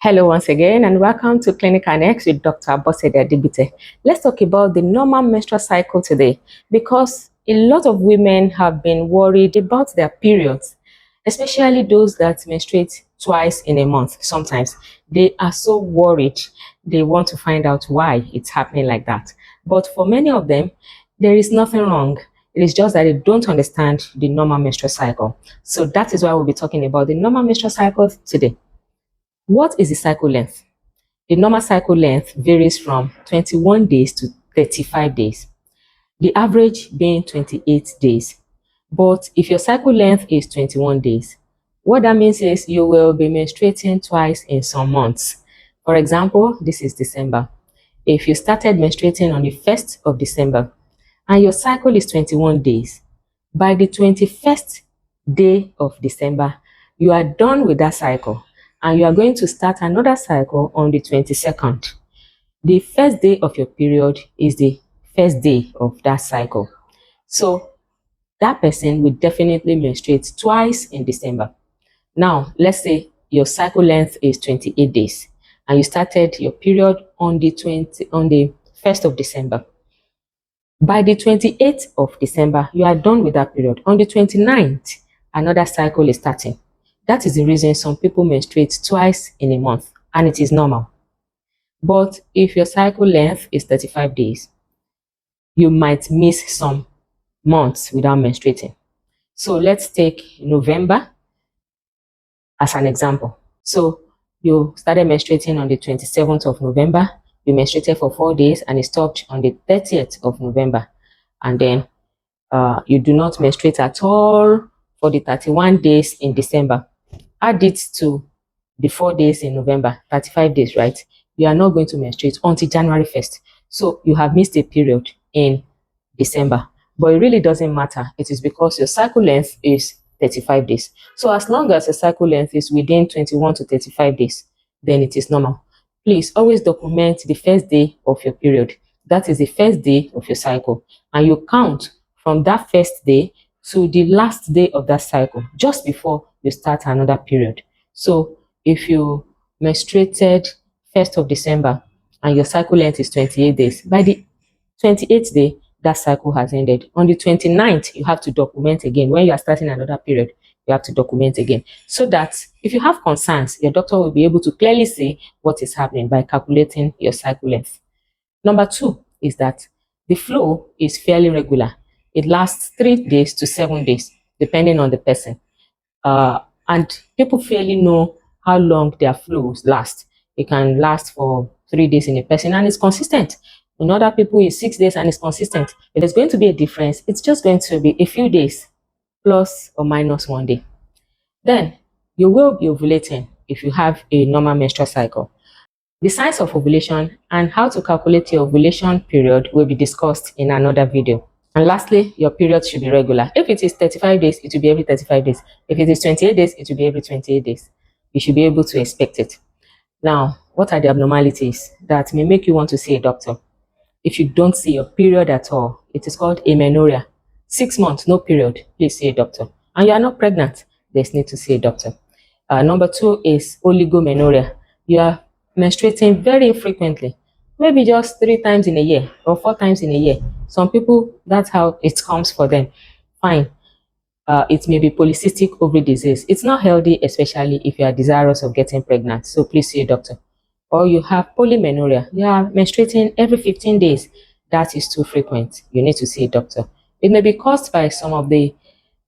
Hello once again and welcome to Clinic Annex with Dr. Abosede Adibite. Let's talk about the normal menstrual cycle today because a lot of women have been worried about their periods, especially those that menstruate twice in a month. Sometimes they are so worried, they want to find out why it's happening like that. But for many of them, there is nothing wrong. It is just that they don't understand the normal menstrual cycle. So that is why we'll be talking about the normal menstrual cycle today. What is the cycle length? The normal cycle length varies from 21 days to 35 days, the average being 28 days. But if your cycle length is 21 days, what that means is you will be menstruating twice in some months. For example, this is December. If you started menstruating on the 1st of December and your cycle is 21 days, by the 21st day of December, you are done with that cycle and you are going to start another cycle on the 22nd. The first day of your period is the first day of that cycle. So that person will definitely menstruate twice in December. Now, let's say your cycle length is 28 days and you started your period on the 1st of December. By the 28th of December, you are done with that period. On the 29th, another cycle is starting. That is the reason some people menstruate twice in a month, and it is normal. But if your cycle length is 35 days, you might miss some months without menstruating. So let's take November as an example. So you started menstruating on the 27th of November, you menstruated for 4 days and it stopped on the 30th of November. And then you do not menstruate at all for the 31 days in December. Add it to the 4 days in November, 35 days, right? You are not going to menstruate until January 1st. So you have missed a period in December. But it really doesn't matter. It is because your cycle length is 35 days. So as long as your cycle length is within 21 to 35 days, then it is normal. Please always document the first day of your period. That is the first day of your cycle. And you count from that first day to the last day of that cycle, just before you start another period. So if you menstruated 1st of December and your cycle length is 28 days, by the 28th day, that cycle has ended. On the 29th, you have to document again. When you are starting another period, you have to document again. So that if you have concerns, your doctor will be able to clearly see what is happening by calculating your cycle length. Number two is that the flow is fairly regular. It lasts 3 days to 7 days, depending on the person. And people fairly know how long their flows last. It can last for 3 days in a person and it's consistent. In other people, it's 6 days and it's consistent. If there's going to be a difference, it's just going to be a few days plus or minus 1 day. Then you will be ovulating if you have a normal menstrual cycle. The signs of ovulation and how to calculate your ovulation period will be discussed in another video. And lastly, your period should be regular. If it is 35 days, it will be every 35 days. If it is 28 days, it will be every 28 days. You should be able to expect it. Now, what are the abnormalities that may make you want to see a doctor? If you don't see your period at all, it is called amenorrhea. 6 months, no period, please see a doctor. And you are not pregnant, there's need to see a doctor. Number two is oligomenorrhea. You are menstruating very infrequently, maybe just 3 times in a year or 4 times in a year. Some people, that's how it comes for them. Fine. It may be polycystic ovary disease. It's not healthy, especially if you are desirous of getting pregnant. So please see a doctor. Or you have polymenorrhea. You are menstruating every 15 days. That is too frequent. You need to see a doctor. It may be caused by some of the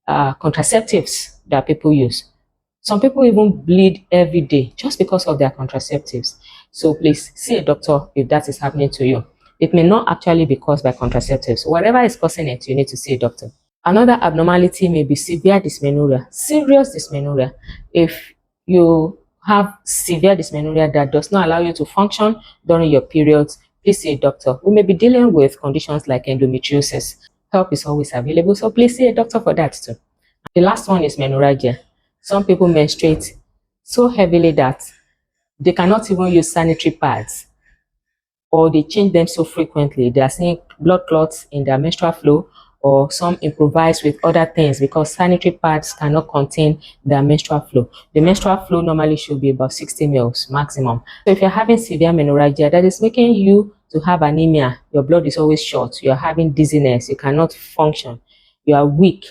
contraceptives that people use. Some people even bleed every day just because of their contraceptives. So please see a doctor if that is happening to you. It may not actually be caused by contraceptives. Whatever is causing it, you need to see a doctor. Another abnormality may be severe dysmenorrhea, serious dysmenorrhea. If you have severe dysmenorrhea that does not allow you to function during your periods, please see a doctor. We may be dealing with conditions like endometriosis. Help is always available, so please see a doctor for that too. The last one is menorrhagia. Some people menstruate so heavily that they cannot even use sanitary pads, or they change them so frequently. They are seeing blood clots in their menstrual flow, or some improvise with other things because sanitary pads cannot contain their menstrual flow. The menstrual flow normally should be about 60 mils maximum. So if you're having severe menorrhagia that is making you to have anemia, your blood is always short, you're having dizziness, you cannot function, you are weak,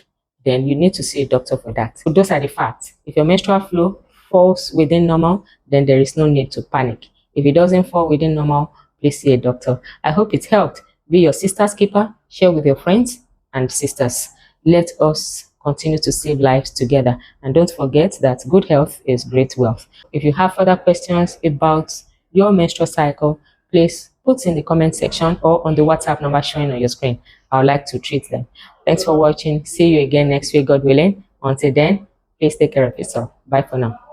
then you need to see a doctor for that. So those are the facts. If your menstrual flow falls within normal, then there is no need to panic. If it doesn't fall within normal, please see a doctor. I hope it helped. Be your sister's keeper, share with your friends and sisters. Let us continue to save lives together. And don't forget that good health is great wealth. If you have further questions about your menstrual cycle, please put in the comment section or on the WhatsApp number showing on your screen. I would like to treat them. Thanks for watching. See you again next week, God willing. Until then, please take care of yourself. Bye for now.